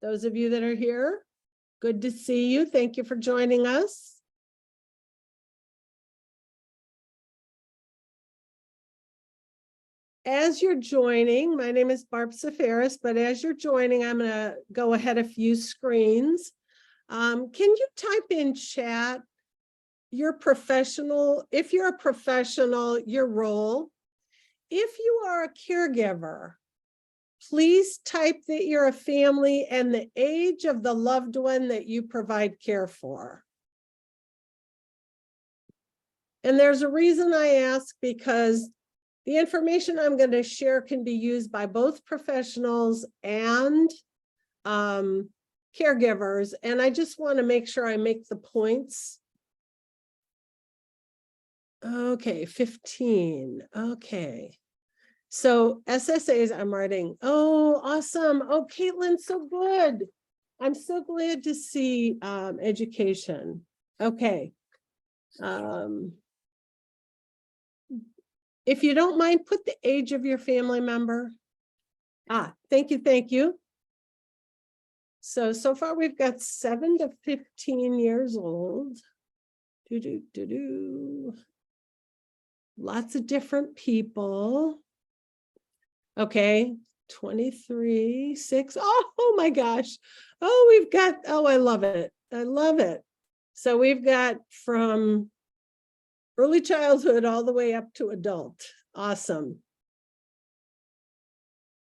Those of you that are here, good to see you. Thank you for joining us. As you're joining, my name is Barb Safaris, but as you're joining, I'm going to go ahead a few screens. Can you type in chat your professional, if you're a professional, your role? If you are a caregiver, please type that you're a family and the age of the loved one that you provide care for. And there's a reason I ask, because the information I'm going to share can be used by both professionals and caregivers. And I just want to make sure I make the points. Okay, 15. Okay. So SSAs I'm writing. Oh, awesome. Oh, Caitlin, so good. I'm so glad to see education. Okay. If you don't mind, put the age of your family member. Thank you, thank you. So far we've got 7 to 15 years old. Lots of different people. Okay, 23, 6. Oh my gosh. Oh, we've got, oh, I love it. I love it. So we've got from early childhood all the way up to adult. Awesome.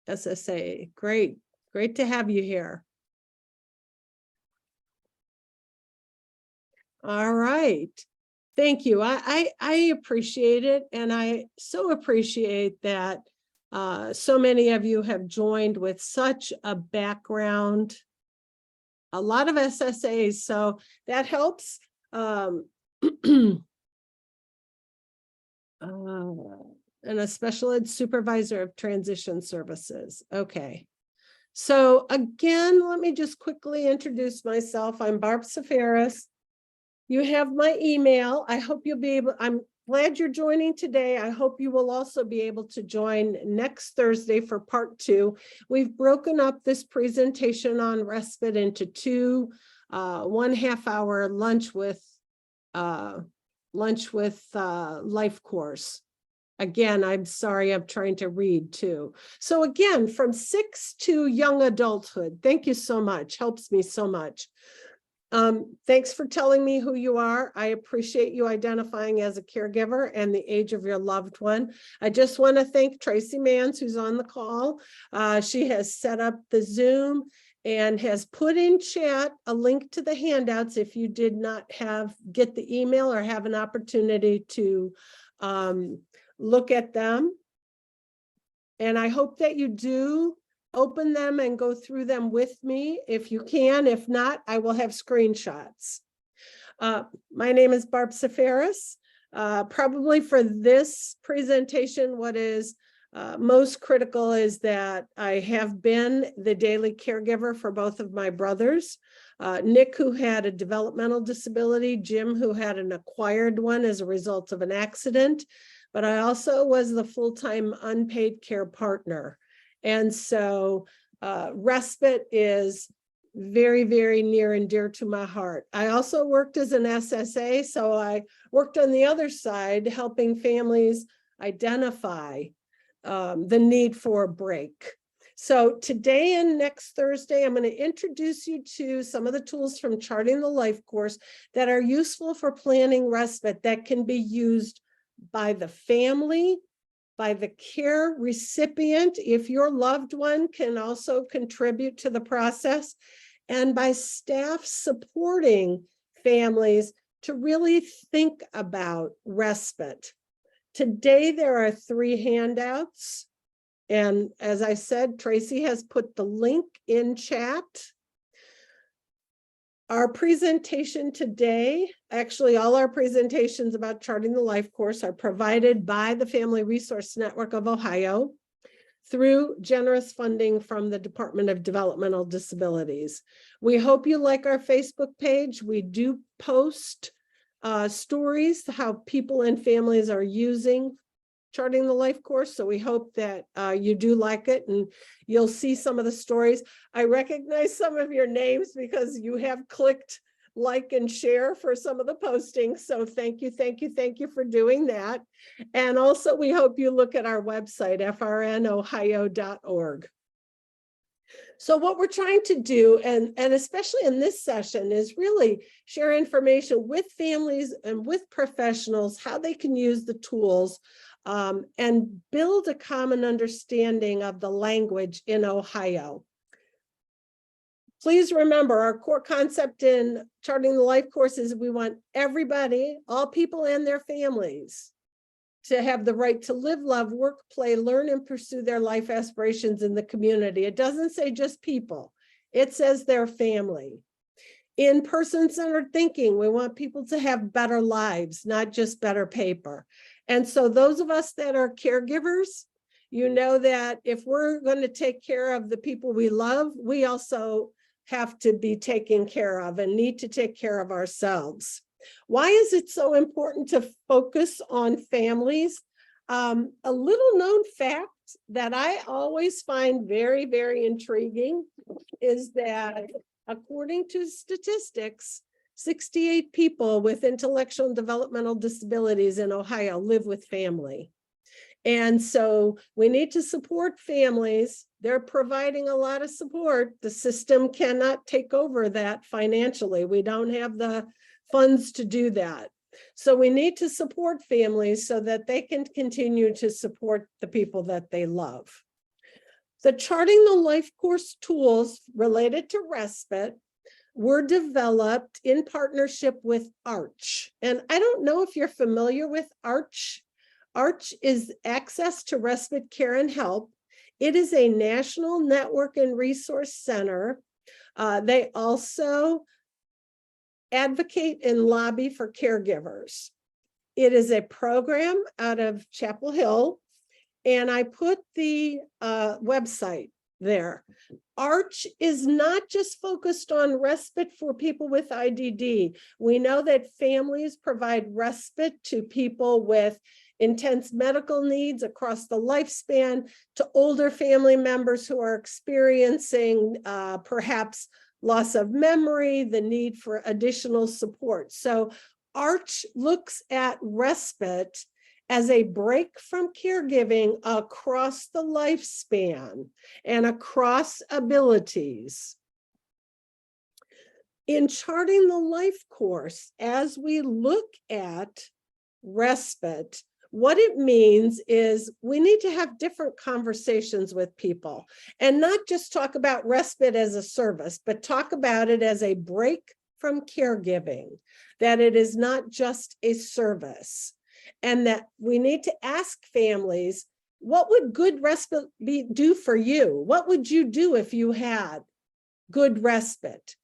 SSA, great. Great to have you here. All right. Thank you. I appreciate it. And I so appreciate that so many of you have joined with such a background, a lot of SSAs. So that helps. And a special ed supervisor of transition services. Okay. So again, let me just quickly introduce myself. I'm Barb Safaris. You have my email. I hope you'll be able, I'm glad you're joining today. I hope you will also be able to join next Thursday for part 2. We've broken up this presentation on respite into 2 1.5-hour lunch with LifeCourse. Again, I'm sorry, I'm trying to read too. So again, from 6 to young adulthood. Thank you so much. Helps me so much. Thanks for telling me who you are. I appreciate you identifying as a caregiver and the age of your loved one. I just want to thank Tracy Mans, who's on the call. She has set up the Zoom and has put in chat a link to the handouts if you did not get the email or have an opportunity to look at them. And I hope that you do open them and go through them with me if you can. If not, I will have screenshots. My name is Barb Safaris. Probably for this presentation, what is most critical is that I have been the daily caregiver for both of my brothers. Nick, who had a developmental disability, Jim, who had an acquired one as a result of an accident, but I also was the full-time unpaid care partner. And so respite is very, very near and dear to my heart. I also worked as an SSA, so I worked on the other side, helping families identify the need for a break. So today and next Thursday, I'm going to introduce you to some of the tools from Charting the Life course that are useful for planning respite that can be used by the family, by the care recipient, if your loved one can also contribute to the process, and by staff supporting families to really think about respite. Today, there are 3 handouts. And as I said, Tracy has put the link in chat. Our presentation today, actually all our presentations about Charting the Life course are provided by the Family Resource Network of Ohio through generous funding from the Department of Developmental Disabilities. We hope you like our Facebook page. We do post stories, how people and families are using Charting the Life course. So we hope that you do like it and you'll see some of the stories. I recognize some of your names because you have clicked like and share for some of the postings. So thank you, thank you, thank you for doing that. And also we hope you look at our website, frnohio.org. So what we're trying to do, and especially in this session, is really share information with families and with professionals, how they can use the tools and build a common understanding of the language in Ohio. Please remember, our core concept in Charting the Life course is we want everybody, all people and their families, to have the right to live, love, work, play, learn, and pursue their life aspirations in the community. It doesn't say just people, it says their family. In person-centered thinking, we want people to have better lives, not just better paper. And so those of us that are caregivers, you know that if we're going to take care of the people we love, we also have to be taken care of and need to take care of ourselves. Why is it so important to focus on families? A little known fact that I always find very, very intriguing is that according to statistics, 68 people with intellectual and developmental disabilities in Ohio live with family. And so we need to support families. They're providing a lot of support. The system cannot take over that financially. We don't have the funds to do that. So we need to support families so that they can continue to support the people that they love. The Charting the Life course tools related to respite were developed in partnership with ARCH. And I don't know if you're familiar with ARCH. ARCH is Access to Respite Care and Help. It is a national network and resource center. They also advocate and lobby for caregivers. It is a program out of Chapel Hill, and I put the website there. ARCH is not just focused on respite for people with IDD. We know that families provide respite to people with intense medical needs across the lifespan, to older family members who are experiencing perhaps loss of memory, the need for additional support. So ARCH looks at respite as a break from caregiving across the lifespan and across abilities. In Charting the Life course, as we look at respite, what it means is we need to have different conversations with people and not just talk about respite as a service, but talk about it as a break from caregiving, that it is not just a service, and that we need to ask families, what would good respite do for you? What would you do if you had good respite?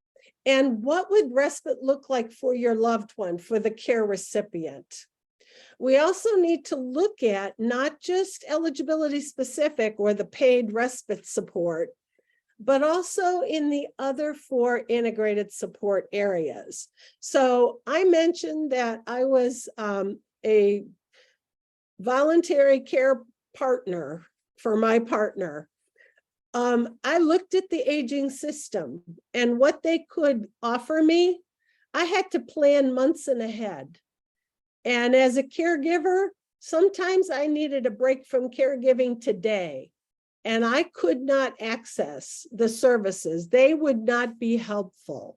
And what would respite look like for your loved one, for the care recipient? We also need to look at not just eligibility specific or the paid respite support, but also in the other 4 integrated support areas. So I mentioned that I was a voluntary care partner for my partner. I looked at the aging system and what they could offer me. I had to plan months in ahead. And as a caregiver, sometimes I needed a break from caregiving today, and I could not access the services. They would not be helpful.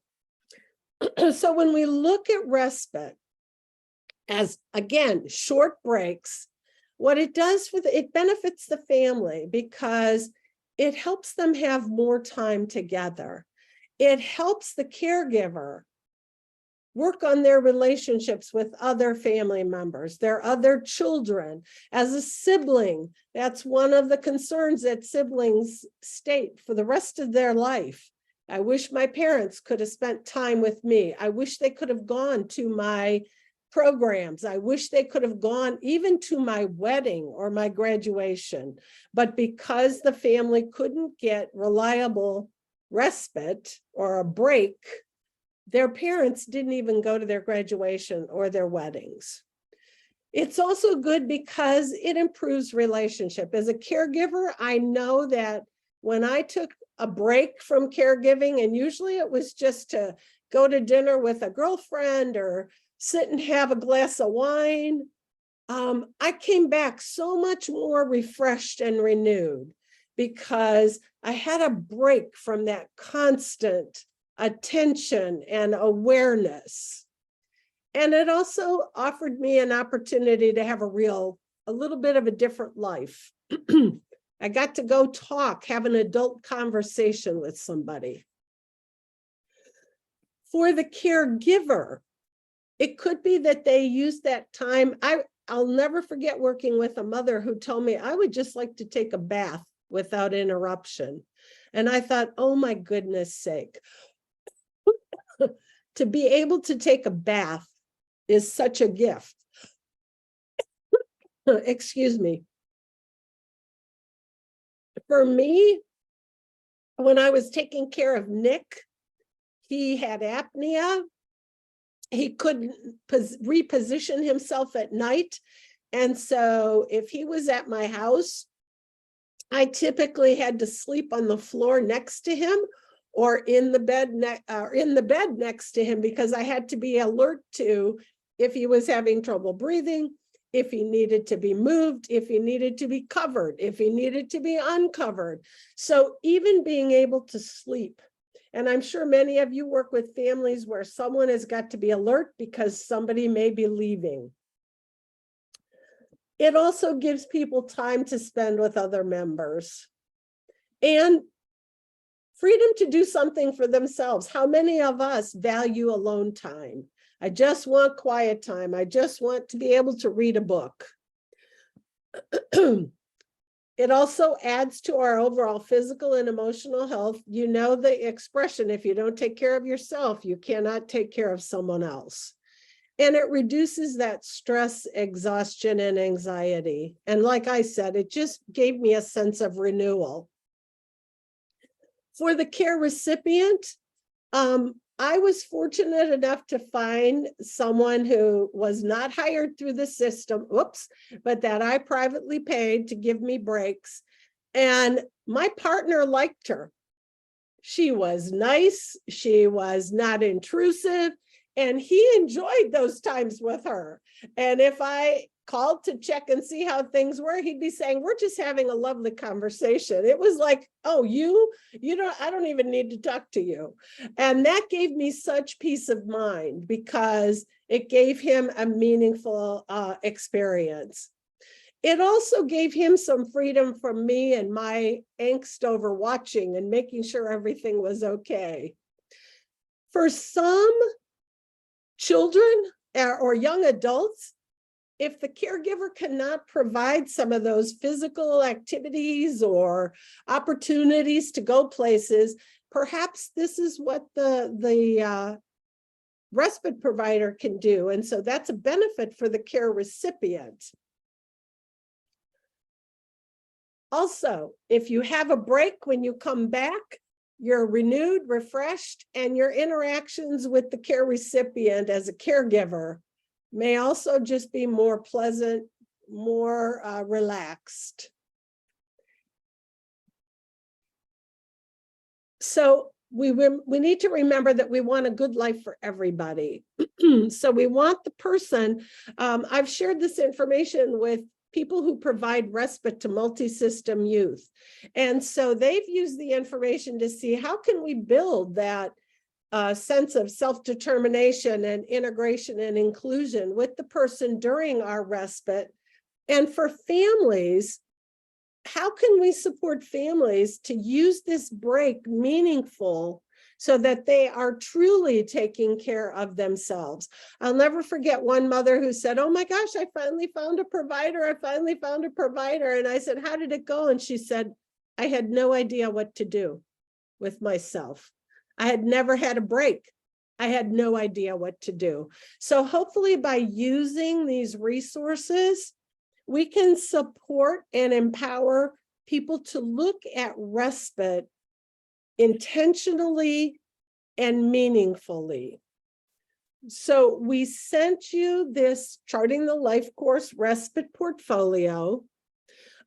So when we look at respite as, again, short breaks, what it does it benefits the family because it helps them have more time together. It helps the caregiver work on their relationships with other family members, their other children. As a sibling, that's one of the concerns that siblings state for the rest of their life. I wish my parents could have spent time with me. I wish they could have gone to my programs. I wish they could have gone even to my wedding or my graduation. But because the family couldn't get reliable respite or a break, their parents didn't even go to their graduation or their weddings. It's also good because it improves relationship. As a caregiver, I know that when I took a break from caregiving, and usually it was just to go to dinner with a girlfriend or sit and have a glass of wine, I came back so much more refreshed and renewed because I had a break from that constant attention and awareness. And it also offered me an opportunity to have a little bit of a different life. I got to go talk, have an adult conversation with somebody. For the caregiver, it could be that they use that time. I'll never forget working with a mother who told me, I would just like to take a bath without interruption. And I thought, oh my goodness sake, to be able to take a bath is such a gift. Excuse me. For me, when I was taking care of Nick, he had apnea. He couldn't reposition himself at night. And so if he was at my house, I typically had to sleep on the floor next to him or in the bed next to him, because I had to be alert to if he was having trouble breathing, if he needed to be moved, if he needed to be covered, if he needed to be uncovered. So even being able to sleep, and I'm sure many of you work with families where someone has got to be alert because somebody may be leaving. It also gives people time to spend with other members and freedom to do something for themselves. How many of us value alone time? I just want quiet time. I just want to be able to read a book. It also adds to our overall physical and emotional health. You know the expression, if you don't take care of yourself, you cannot take care of someone else. And it reduces that stress, exhaustion, and anxiety. And like I said, it just gave me a sense of renewal. For the care recipient, I was fortunate enough to find someone who was not hired through the system, but that I privately paid to give me breaks. And my partner liked her. She was nice. She was not intrusive. And he enjoyed those times with her. And if I called to check and see how things were, he'd be saying, we're just having a lovely conversation. It was like, oh, I don't even need to talk to you. And that gave me such peace of mind because it gave him a meaningful experience. It also gave him some freedom from me and my angst over watching and making sure everything was okay. For some children or young adults, if the caregiver cannot provide some of those physical activities or opportunities to go places, perhaps this is what the respite provider can do. And so that's a benefit for the care recipient. Also, if you have a break when you come back, you're renewed, refreshed, and your interactions with the care recipient as a caregiver may also just be more pleasant, more relaxed. So we need to remember that we want a good life for everybody. So we want the person, I've shared this information with people who provide respite to multi-system youth. And so they've used the information to see how can we build that sense of self-determination and integration and inclusion with the person during our respite. And for families, how can we support families to use this break meaningful so that they are truly taking care of themselves? I'll never forget one mother who said, oh my gosh, I finally found a provider. I finally found a provider. And I said, how did it go? And she said, I had no idea what to do with myself. I had never had a break. I had no idea what to do. So hopefully by using these resources, we can support and empower people to look at respite intentionally and meaningfully. So we sent you this Charting the Life Course Respite Portfolio.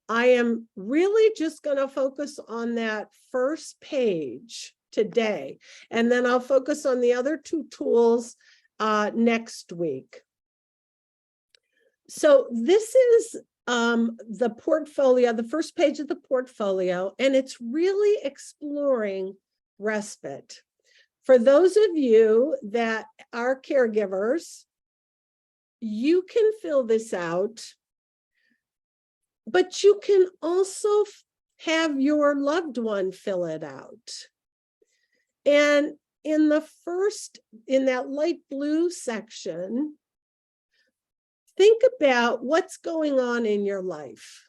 I am really just going to focus on that first page today, and then I'll focus on the other two tools next week. So this is the portfolio, the first page of the portfolio, and it's really exploring respite. For those of you that are caregivers, you can fill this out, but you can also have your loved one fill it out. And in that light blue section, think about what's going on in your life.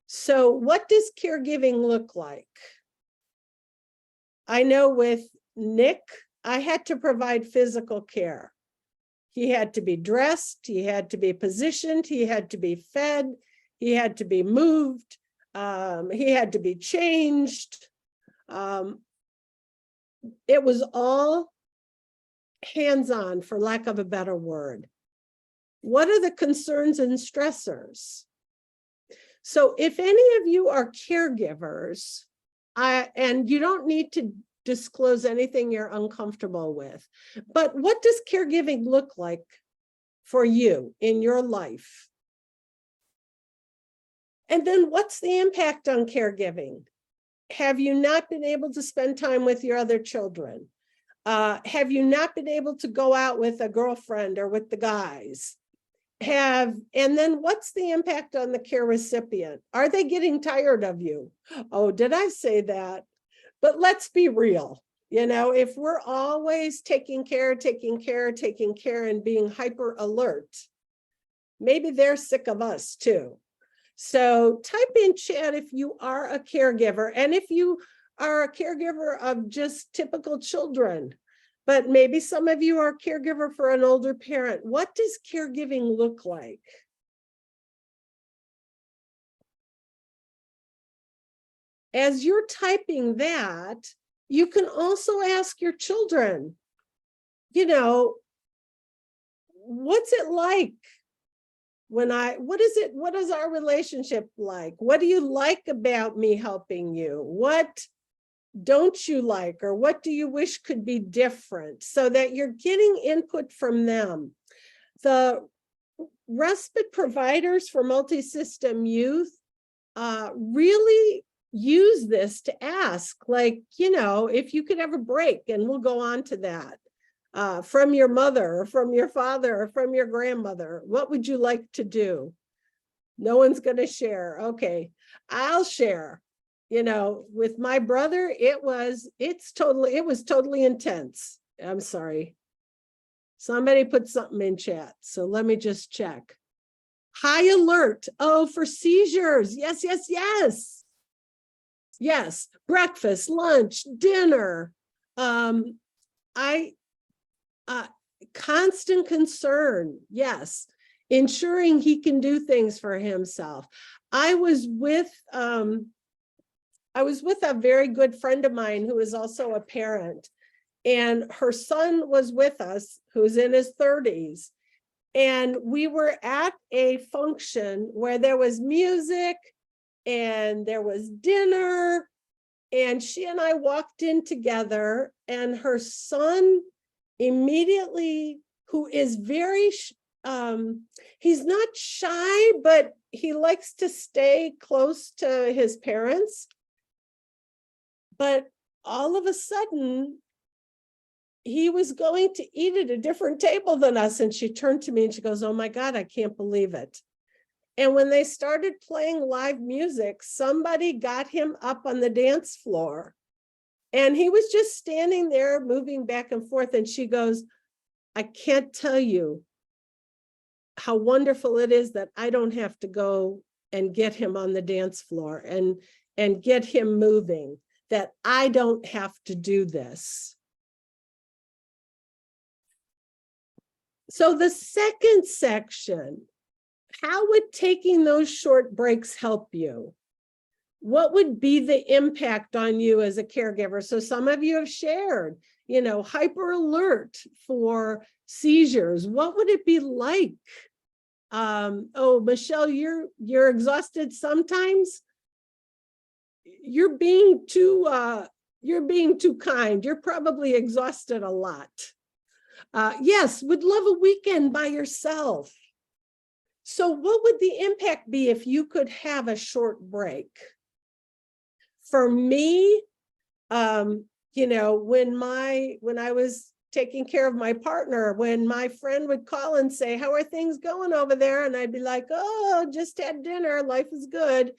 So what does caregiving look like? I know with Nick, I had to provide physical care. He had to be dressed, he had to be positioned, he had to be fed, he had to be moved, he had to be changed. It was all hands-on, for lack of a better word. What are the concerns and stressors? So if any of you are caregivers, and you don't need to disclose anything you're uncomfortable with, but what does caregiving look like for you in your life? And then what's the impact on caregiving? Have you not been able to spend time with your other children? Have you not been able to go out with a girlfriend or with the guys? And then what's the impact on the care recipient? Are they getting tired of you? Oh, did I say that? But let's be real. You know, if we're always taking care, and being hyper alert, maybe they're sick of us too. So type in chat if you are a caregiver, and if you are a caregiver of just typical children, but maybe some of you are a caregiver for an older parent. What does caregiving look like? As you're typing that, you can also ask your children, you know, what's it like what is our relationship like? What do you like about me helping you? What don't you like, or what do you wish could be different, so that you're getting input from them. The respite providers for multi-system youth really use this to ask, like, you know, if you could have a break, and we'll go on to that, from your mother or from your father or from your grandmother, what would you like to do? No one's going to share. Okay, I'll share. You know, with my brother, it was totally intense. I'm sorry. Somebody put something in chat, so let me just check. High alert. Oh, for seizures. Yes, yes, yes. Yes, breakfast, lunch, dinner. Constant concern. Yes, ensuring he can do things for himself. I was with a very good friend of mine who is also a parent, and her son was with us, who's in his 30s. And we were at a function where there was music and there was dinner, and she and I walked in together, and her son immediately, who is very, he's not shy, but he likes to stay close to his parents. But all of a sudden, he was going to eat at a different table than us. And she turned to me and she goes, "Oh my God, I can't believe it." And when they started playing live music, somebody got him up on the dance floor. And he was just standing there moving back and forth. And she goes, "I can't tell you how wonderful it is that I don't have to go and get him on the dance floor and get him moving, that I don't have to do this." So the second section, how would taking those short breaks help you? what would be the impact on you as a caregiver? So some of you have shared, hyper alert for seizures. What would it be like? Oh, Michelle, you're exhausted sometimes. You're being too kind. You're probably exhausted a lot. Yes, would love a weekend by yourself. So what would the impact be if you could have a short break? For me, when I was taking care of my partner, when my friend would call and say, how are things going over there? And I'd be like, oh, just had dinner, life is good.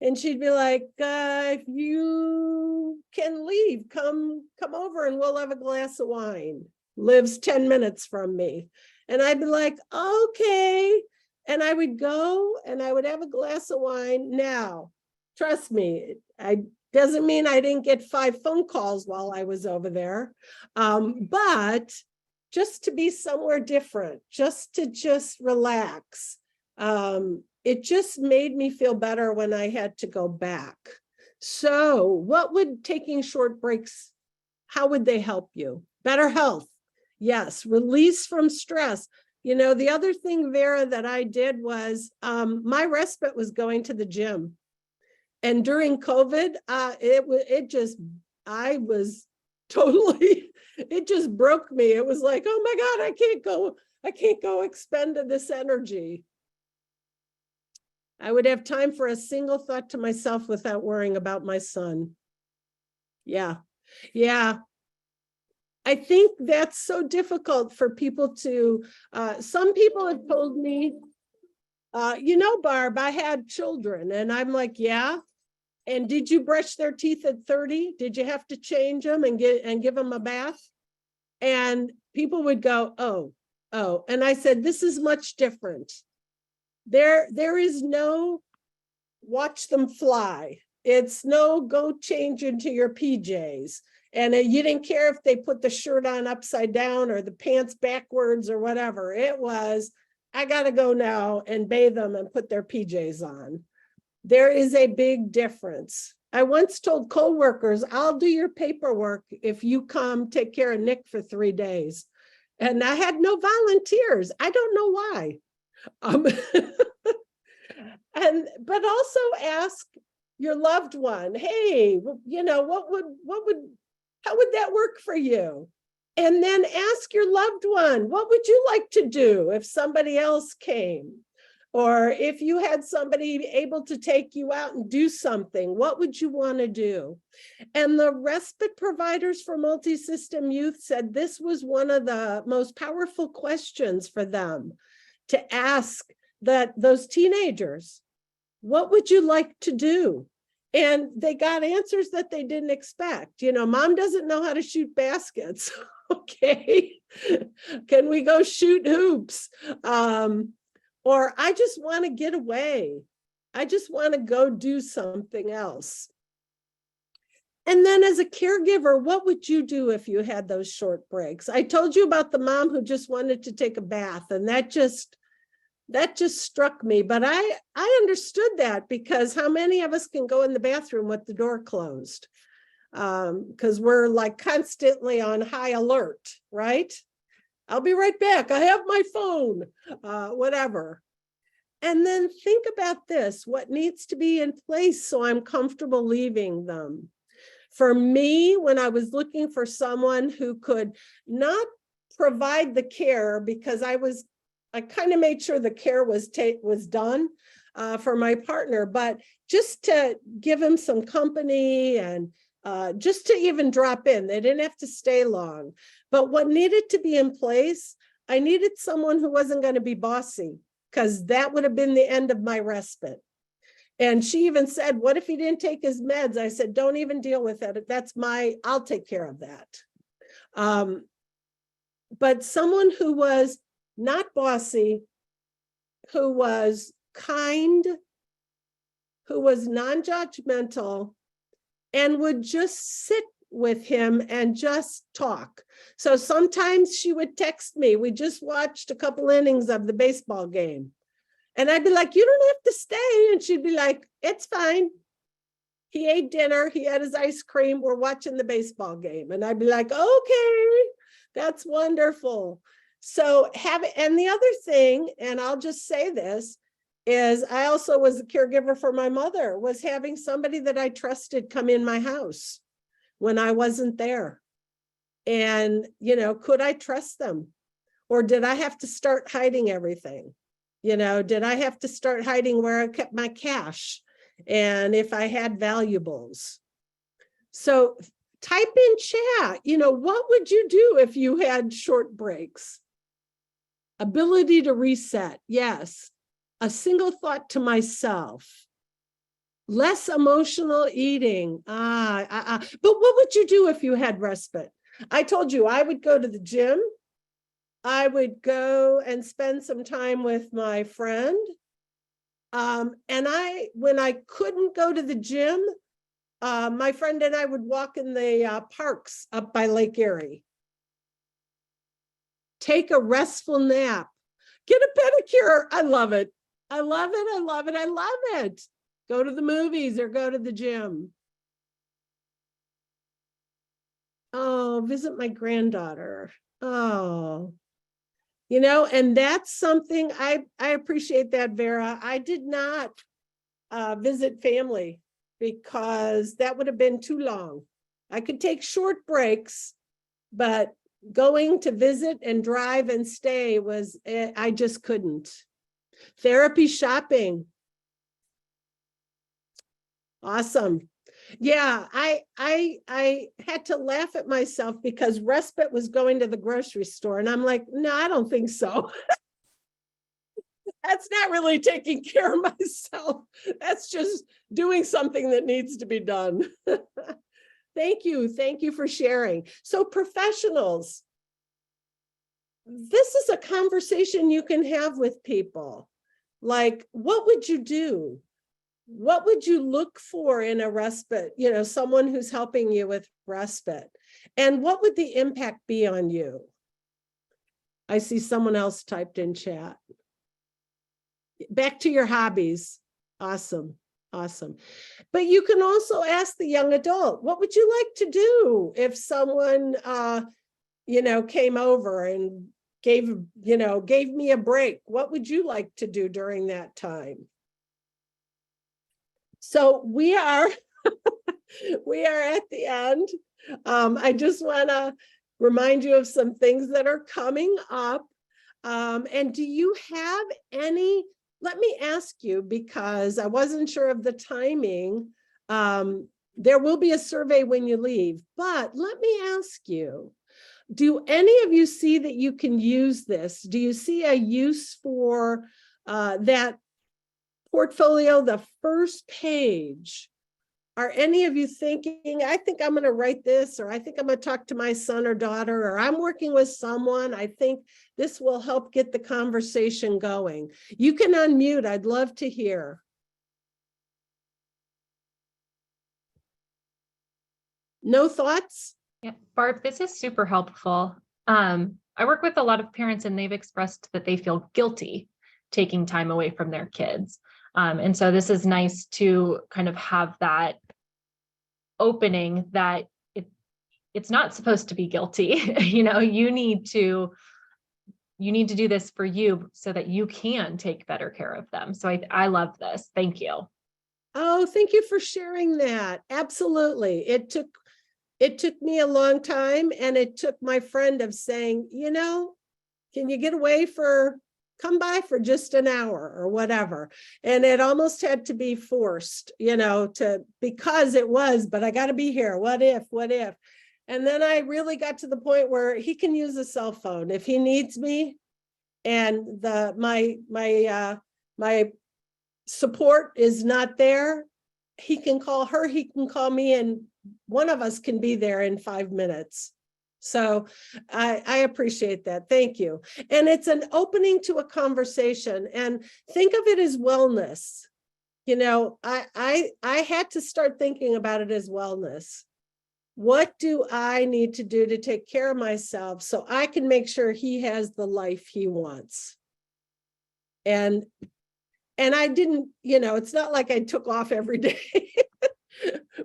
And she'd be like, if you can leave, come over and we'll have a glass of wine. Lives 10 minutes from me. And I'd be like, okay. And I would go and I would have a glass of wine. Now, trust me, doesn't mean I didn't get 5 phone calls while I was over there. But just to be somewhere different, just to relax. It just made me feel better when I had to go back. So what would taking short breaks, how would they help you? Better health. Yes. Release from stress. The other thing, Vera, that I did was my respite was going to the gym. And during COVID, it just broke me. It was like, oh my God, I can't go expend this energy. I would have time for a single thought to myself without worrying about my son. Yeah. I think that's so difficult for people to, some people have told me, Barb, I had children, and I'm like, yeah. And did you brush their teeth at 30? Did you have to change them and give them a bath? And people would go, oh. And I said, this is much different. There is no watch them fly. It's no go change into your PJs. And you didn't care if they put the shirt on upside down or the pants backwards or whatever. It was, I got to go now and bathe them and put their PJs on. There is a big difference. I once told coworkers, I'll do your paperwork if you come take care of Nick for 3 days. And I had no volunteers. I don't know why. But also ask your loved one, hey, how would that work for you? And then ask your loved one, what would you like to do if somebody else came? Or if you had somebody able to take you out and do something, what would you want to do? And the respite providers for multi-system youth said this was one of the most powerful questions for them to ask those teenagers, what would you like to do? And they got answers that they didn't expect. Mom doesn't know how to shoot baskets. Okay, can we go shoot hoops? Or I just want to get away. I just want to go do something else. And then as a caregiver, what would you do if you had those short breaks? I told you about the mom who just wanted to take a bath, and that just struck me. But I understood that, because how many of us can go in the bathroom with the door closed? Because we're like constantly on high alert, right? I'll be right back. I have my phone, whatever. And then think about this, what needs to be in place so I'm comfortable leaving them. For me, when I was looking for someone who could not provide the care, because I kind of made sure the care was done for my partner, but just to give him some company and just to even drop in. They didn't have to stay long. But what needed to be in place, I needed someone who wasn't going to be bossy, because that would have been the end of my respite. And she even said, what if he didn't take his meds? I said, don't even deal with it. I'll take care of that. But someone who was not bossy, who was kind, who was non-judgmental, and would just sit with him and just talk. So sometimes she would text me. We just watched a couple innings of the baseball game. And I'd be like, you don't have to stay. And she'd be like, it's fine. He ate dinner, he had his ice cream, we're watching the baseball game. And I'd be like, okay, that's wonderful. So and the other thing, and I'll just say this, is I also was a caregiver for my mother, was having somebody that I trusted come in my house when I wasn't there. And, could I trust them? Or did I have to start hiding everything? Did I have to start hiding where I kept my cash and if I had valuables? So type in chat, what would you do if you had short breaks? Ability to reset, yes. A single thought to myself. Less emotional eating. But what would you do if you had respite? I told you I would go to the gym. I would go and spend some time with my friend. And when I couldn't go to the gym, my friend and I would walk in the parks up by Lake Erie. Take a restful nap. Get a pedicure. I love it. I love it. I love it. I love it. Go to the movies or go to the gym. Oh, visit my granddaughter. Oh, and that's something I appreciate that, Vera. I did not visit family because that would have been too long. I could take short breaks, but going to visit and drive and stay I just couldn't. Therapy shopping. Awesome. Yeah, I had to laugh at myself because respite was going to the grocery store. And I'm like, no, I don't think so. That's not really taking care of myself. That's just doing something that needs to be done. Thank you. Thank you for sharing. So professionals, this is a conversation you can have with people. Like, what would you do? What would you look for in a respite? Someone who's helping you with respite. And what would the impact be on you? I see someone else typed in chat. Back to your hobbies. Awesome. Awesome. But you can also ask the young adult, what would you like to do if someone, came over and gave me a break? What would you like to do during that time? So we are at the end. I just want to remind you of some things that are coming up. And do you have any, let me ask you, because I wasn't sure of the timing. There will be a survey when you leave, but let me ask you, do any of you see that you can use this? Do you see a use for that portfolio, the first page? Are any of you thinking, I think I'm going to write this, or I think I'm going to talk to my son or daughter, or I'm working with someone, I think this will help get the conversation going? You can unmute. I'd love to hear. No thoughts? Yeah, Barb, this is super helpful. I work with a lot of parents and they've expressed that they feel guilty taking time away from their kids. And so this is nice to kind of have that opening that it's not supposed to be guilty. You need to do this for you so that you can take better care of them. So I love this. Thank you. Oh, thank you for sharing that. Absolutely. It took me a long time, and it took my friend of saying, can you get away come by for just an hour or whatever. And it almost had to be forced, because it was, but I got to be here. What if? And then I really got to the point where he can use a cell phone if he needs me. And my support is not there. He can call her, he can call me, and one of us can be there in 5 minutes. So I appreciate that. Thank you. And it's an opening to a conversation, and think of it as wellness. I had to start thinking about it as wellness. What do I need to do to take care of myself so I can make sure he has the life he wants? And I didn't, it's not like I took off every day.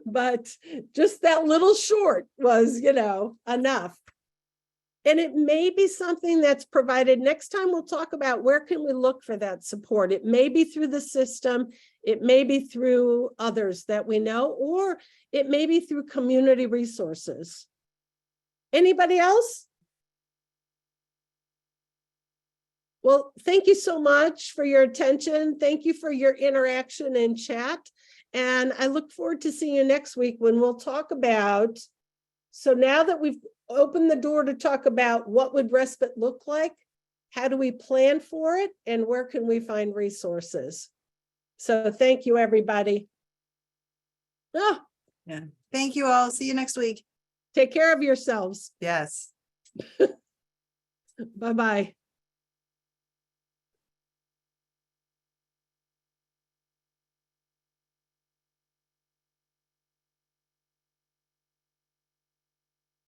But just that little short was, enough. And it may be something that's provided. Next time we'll talk about where can we look for that support. It may be through the system, it may be through others that we know, or it may be through community resources. Anybody else? Well, thank you so much for your attention. Thank you for your interaction and chat. And I look forward to seeing you next week when we'll talk about, so now that we've opened the door to talk about what would respite look like, how do we plan for it, and where can we find resources? So thank you, everybody. Oh, Yeah. Thank you all. See you next week. take care of yourselves. Yes. Bye-bye.